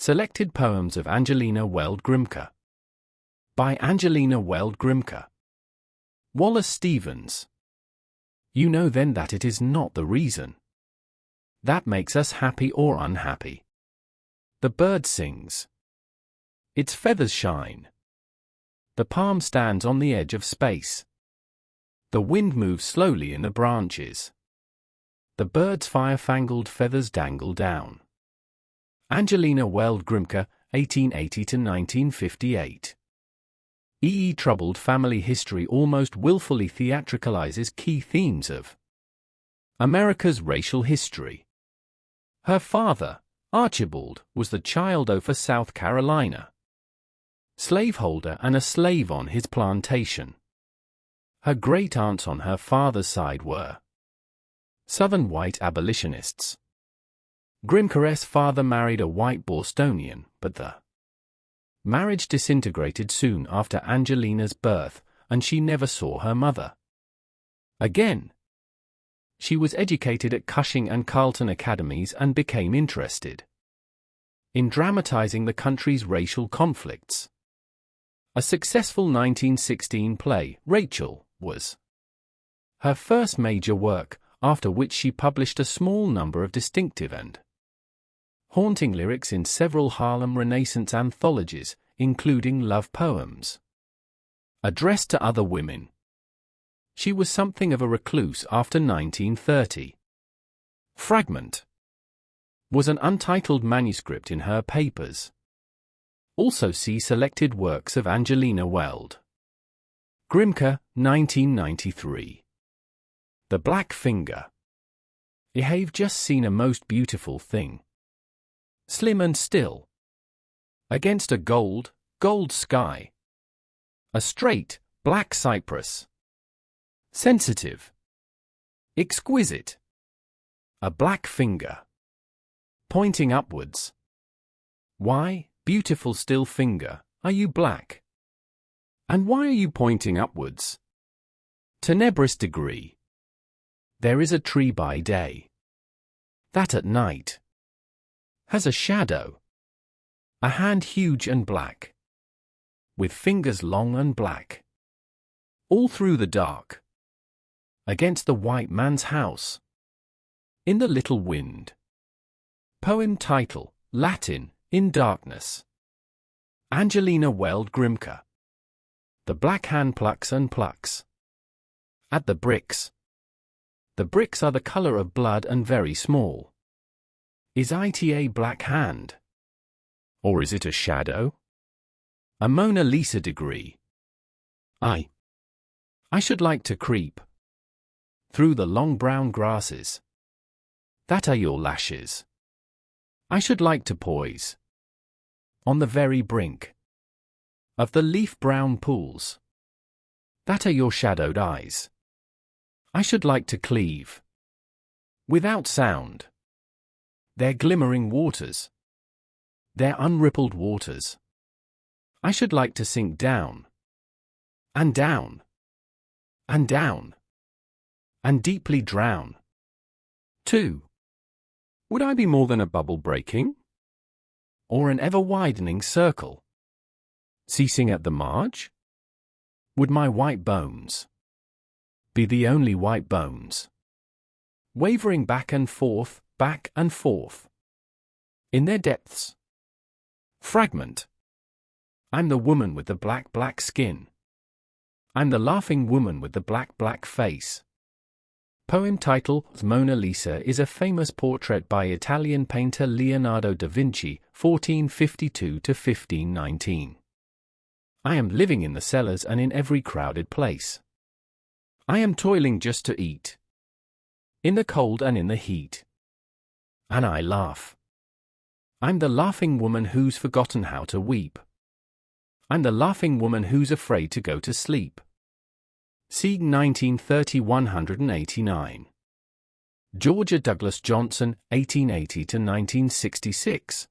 Selected Poems of Angelina Weld Grimké. By Angelina Weld Grimké. Wallace Stevens. You know then that it is not the reason that makes us happy or unhappy. The bird sings. Its feathers shine. The palm stands on the edge of space. The wind moves slowly in the branches. The bird's fire-fangled feathers dangle down. Angelina Weld Grimké, 1880–1958. Troubled family history almost willfully theatricalizes key themes of America's racial history. Her father, Archibald, was the child of a South Carolina slaveholder and a slave on his plantation. Her great-aunts on her father's side were Southern white abolitionists. Grimké's father married a white Bostonian, but the marriage disintegrated soon after Angelina's birth, and she never saw her mother again. She was educated at Cushing and Carleton academies and became interested in dramatizing the country's racial conflicts. A successful 1916 play, Rachel, was her first major work, after which she published a small number of distinctive and haunting lyrics in several Harlem Renaissance anthologies, including love poems addressed to other women. She was something of a recluse after 1930. Fragment was an untitled manuscript in her papers. Also see Selected Works of Angelina Weld Grimké, 1993. The Black Finger. I have just seen a most beautiful thing. Slim and still. Against a gold sky. A straight, black cypress. Sensitive. Exquisite. A black finger. Pointing upwards. Why, beautiful still finger, are you black? And why are you pointing upwards? Tenebris degree. There is a tree by day that at night has a shadow, a hand huge and black, with fingers long and black, all through the dark, against the white man's house, in the little wind. Poem title, Latin, In Darkness. Angelina Weld Grimké. The black hand plucks and plucks at the bricks. The bricks are the color of blood and very small. Is it a black hand? Or is it a shadow? A Mona Lisa degree. I should like to creep through the long brown grasses that are your lashes. I should like to poise on the very brink of the leaf-brown pools that are your shadowed eyes. I should like to cleave without sound their glimmering waters, their unrippled waters. I should like to sink down and down and down and deeply drown. 2. Would I be more than a bubble breaking? Or an ever-widening circle ceasing at the marge? Would my white bones be the only white bones, wavering back and forth, in their depths? Fragment. I'm the woman with the black skin. I'm the laughing woman with the black face. Poem title, Mona Lisa is a famous portrait by Italian painter Leonardo da Vinci, 1452–1519. I am living in the cellars and in every crowded place. I am toiling just to eat, in the cold and in the heat. And I laugh. I'm the laughing woman who's forgotten how to weep. I'm the laughing woman who's afraid to go to sleep. See 1930–189. Georgia Douglas Johnson, 1880–1966.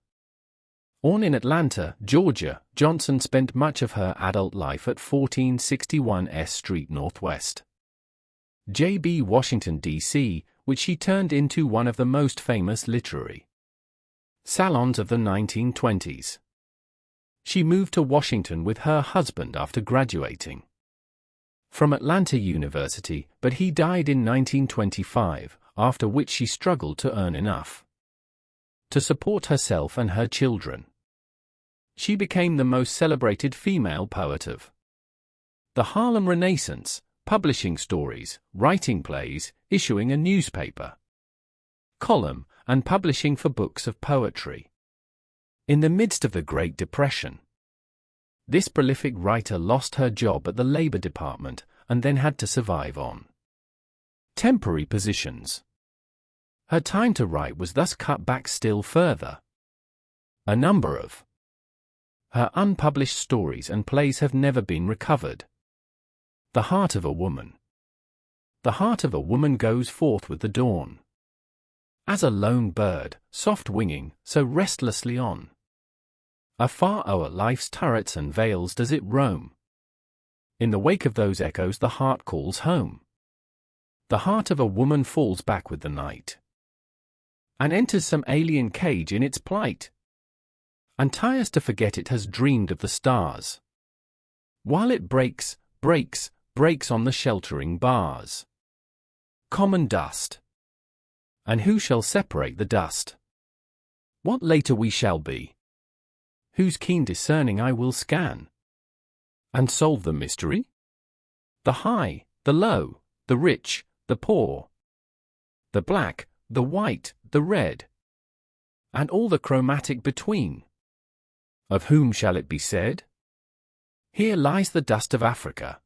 Born in Atlanta, Georgia, Johnson spent much of her adult life at 1461 S Street Northwest. J.B. Washington, D.C., which she turned into one of the most famous literary Salons of the 1920s. She moved to Washington with her husband after graduating from Atlanta University, but he died in 1925, after which she struggled to earn enough to support herself and her children. She became the most celebrated female poet of the Harlem Renaissance, publishing stories, writing plays, issuing a newspaper column, and publishing for books of poetry. In the midst of the Great Depression, this prolific writer lost her job at the Labor Department and then had to survive on temporary positions. Her time to write was thus cut back still further. A number of her unpublished stories and plays have never been recovered. The Heart of a Woman. The heart of a woman goes forth with the dawn, as a lone bird, soft-winging, so restlessly on. Afar o'er life's turrets and vales does it roam. In the wake of those echoes the heart calls home. The heart of a woman falls back with the night, and enters some alien cage in its plight, and tires to forget it has dreamed of the stars, while it breaks, breaks, breaks on the sheltering bars. Common dust. And who shall separate the dust? What later we shall be? Whose keen discerning eye will scan and solve the mystery? The high, the low, the rich, the poor, the black, the white, the red, and all the chromatic between. Of whom shall it be said? Here lies the dust of Africa.